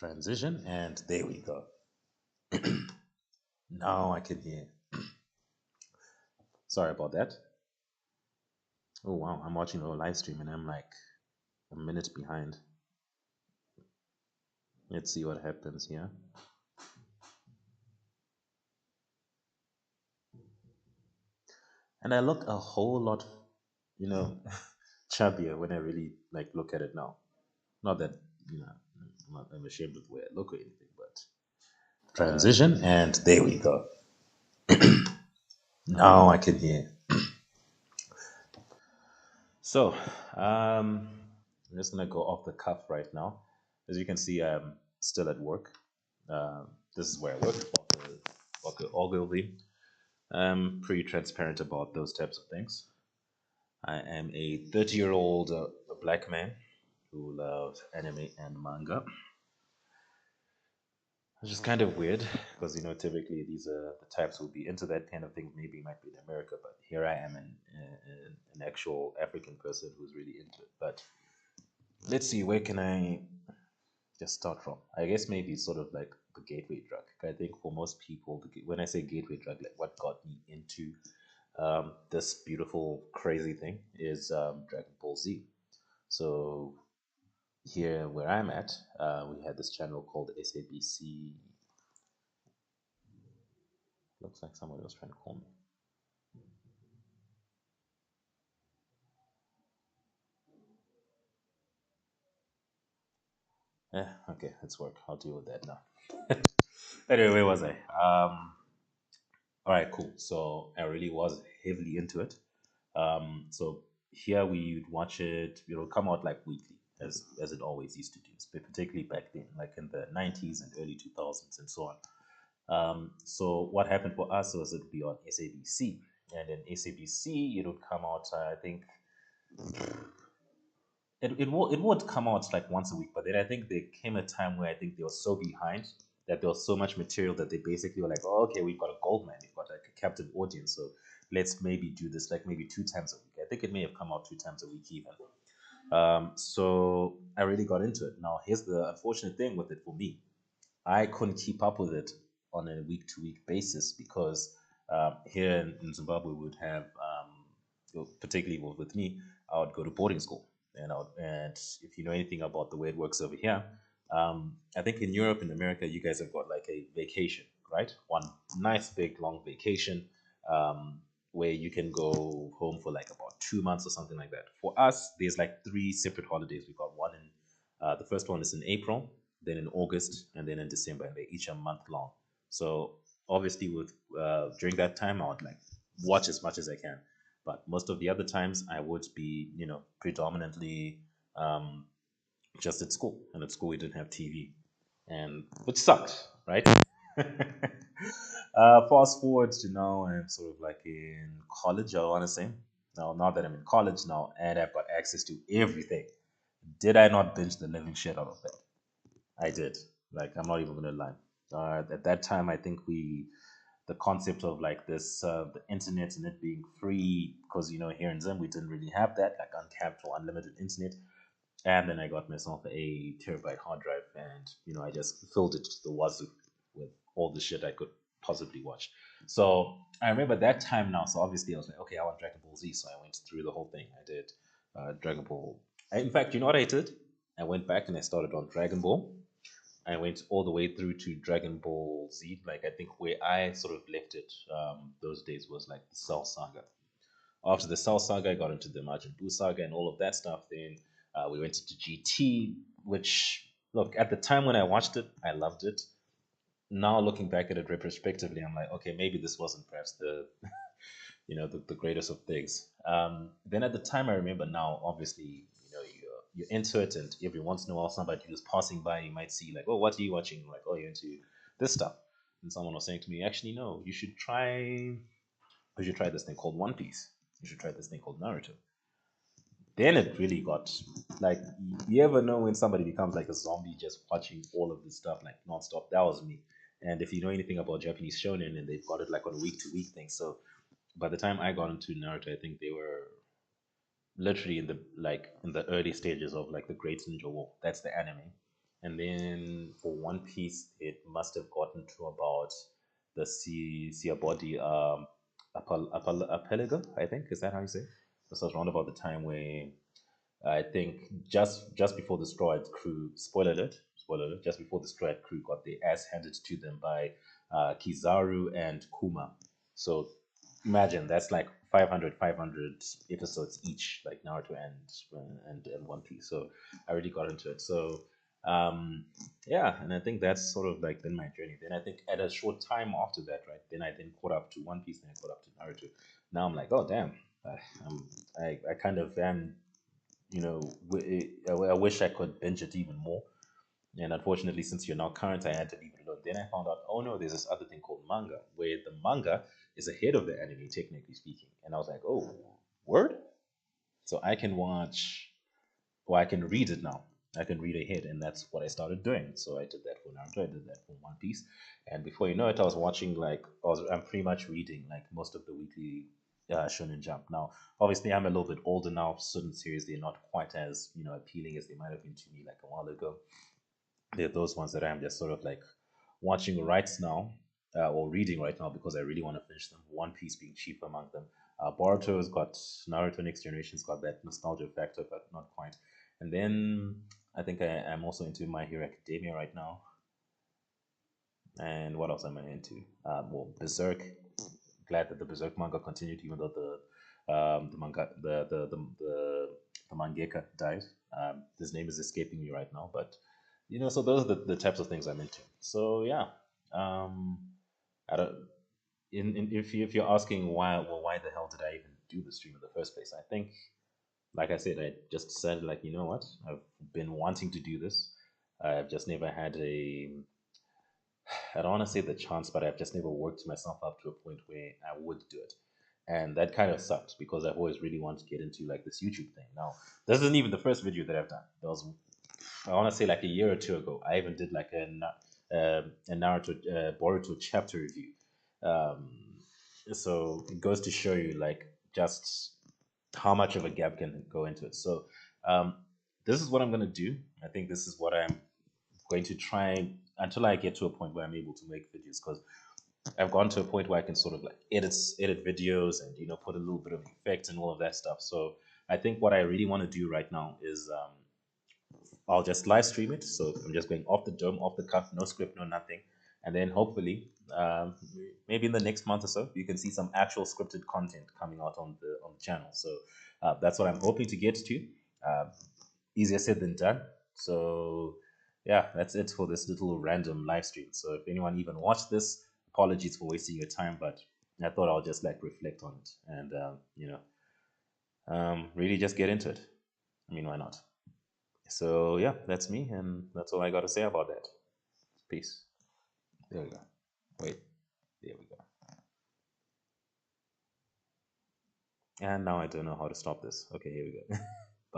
Transition, and there we go. Now I can hear. Sorry about that. Oh wow, I'm watching a live stream and I'm like a minute behind. Let's see what happens here. And I look a whole lot, you know, chubbier when I really like look at it now. Not that I'm ashamed of the way I look or anything, but transition, and there we go. Now I can hear. So, I'm just gonna go off the cuff right now. As you can see, I'm still at work. This is where I work, Ogilvy. I'm pretty transparent about those types of things. I am a 30-year-old black man who loves anime and manga. Which is kind of weird because typically these are the types who'll be into that kind of thing. Maybe it might be in America, but here I am, an actual African person who's really into it. But let's see, where can I just start from? I guess maybe sort of like the gateway drug. I think for most people, when I say gateway drug, like what got me into this beautiful, crazy thing is Dragon Ball Z. So here where I'm at, we had this channel called SABC. Looks like somebody was trying to call me. Yeah, okay, let's work. I'll deal with that now. Anyway, where was I? All right, cool. So I really was heavily into it. So here we would watch it. It would come out like weekly, as it always used to do, but particularly back then, like in the '90s and early 2000s and so on. So what happened for us was it would be on SABC, and then SABC it would come out. I think it would come out like once a week, but then I think there came a time where I think they were so behind that there was so much material that they basically were like, oh, okay, we've got a gold mine, we've got like a captive audience, so let's maybe do this like maybe 2 times a week. I think it may have come out 2 times a week even. So I really got into it. Now here's the unfortunate thing with it for me. I couldn't keep up with it on a week to week basis because here in Zimbabwe we would have, particularly with me, I would go to boarding school, and if you know anything about the way it works over here, I think in Europe and America you guys have got like a vacation, right? One nice big long vacation, where you can go home for like about 2 months or something like that. For us, there's like three separate holidays. We got one in the first one is in April, then in August, and then in December, and they're each a month long. So obviously, with during that time, I would like watch as much as I can. But most of the other times, I would be, predominantly um, just at school. And at school, we didn't have TV, and which sucked, right? Fast forward to now, I'm sort of like in college. I want to say now that I'm in college now, and I've got access to everything. Did I not binge the living shit out of that? I did. Like, I'm not even gonna lie. At that time, I think the concept of like this, the internet and it being free, because here in Zim we didn't really have that, like uncapped or unlimited internet. And then I got myself a terabyte hard drive, and I just filled it to the wazoo with all the shit I could possibly watch. So I remember that time now. So obviously I was like, okay, I want Dragon Ball Z. So I went through the whole thing. I did Dragon Ball. In fact, you know what I did? I went back and I started on Dragon Ball. I went all the way through to Dragon Ball Z. Like I think where I sort of left it those days was like the Cell Saga. After the Cell Saga, I got into the Majin Buu Saga and all of that stuff. Then we went into GT, which look at the time when I watched it, I loved it. Now looking back at it retrospectively, I'm like, okay, maybe this wasn't perhaps the the greatest of things. Then at the time, I remember now, obviously, you're into it, and every once in a while, somebody who's passing by, you might see like, oh, what are you watching? Like, oh, you're into this stuff. And someone was saying to me, actually, no, you should try this thing called One Piece. You should try this thing called Naruto. Then it really got like, you ever know when somebody becomes like a zombie just watching all of this stuff like nonstop? That was me. And if you know anything about Japanese shonen, and they've got it like on a week to week thing, so by the time I got into Naruto, I think they were literally in the early stages of like the Great Ninja War. That's the anime. And then for One Piece, it must have gotten to about the sea body apelago, I think. Is that how you say? This was around about the time where I think just before the Straw Hat crew, spoiler alert, just before the Straw Hat crew got their ass handed to them by Kizaru and Kuma. So imagine that's like 500 episodes each, like Naruto and One Piece. So I already got into it. So um, yeah, and I think that's sort of like been my journey. Then I think at a short time after that, right? Then I then caught up to One Piece, then I caught up to Naruto. Now I'm like, oh damn, I, I kind of am, I wish I could binge it even more. And unfortunately, since you're now current, I had to leave it alone. Then I found out, oh no, there's this other thing called manga, where the manga is ahead of the anime, technically speaking. And I was like, oh, word? So I can watch, or I can read it now. I can read ahead, and that's what I started doing. So I did that for Naruto, I did that for One Piece, and before you know it, I was watching I'm pretty much reading like most of the weekly Shonen Jump. Now, obviously, I'm a little bit older now. Certain series they're not quite as appealing as they might have been to me like a while ago. They're those ones that I'm just sort of like watching right now, or reading right now because I really want to finish them. One Piece being chief among them. Boruto's got Naruto Next Generation's got that nostalgia factor, but not quite. And then I think I'm also into My Hero Academia right now. And what else am I into? Well, Berserk. Glad that the Berserk manga continued, even though the manga the mangaka died. His name is escaping me right now, but so those are the types of things I'm into. So yeah, um, I don't. If you're asking why the hell did I even do the stream in the first place? I think, like I said, I just decided like you know what, I've been wanting to do this. I've just never had a I don't want to say the chance, but I've just never worked myself up to a point where I would do it. And that kind of sucked because I've always really wanted to get into like this YouTube thing. Now, this isn't even the first video that I've done. There was, I want to say like a year or two ago, I even did like a Naruto Boruto chapter review. Um, so it goes to show you like just how much of a gap can go into it. So um, this is what I'm gonna do. I think this is what I'm going to try until I get to a point where I'm able to make videos because I've gone to a point where I can sort of like edit videos and put a little bit of effect and all of that stuff. So I think what I really want to do right now is I'll just live stream it. So I'm just going off the dome, off the cuff, no script, no nothing, and then hopefully maybe in the next month or so you can see some actual scripted content coming out on the channel. So that's what I'm hoping to get to. Uh, Easier said than done. So yeah, that's it for this little random live stream. So if anyone even watched this, apologies for wasting your time, but I thought I'll just like reflect on it and really just get into it. I mean, why not? So yeah, that's me, and that's all I got to say about that. Peace. There we go. Wait, there we go. And now I don't know how to stop this. Okay, here we go.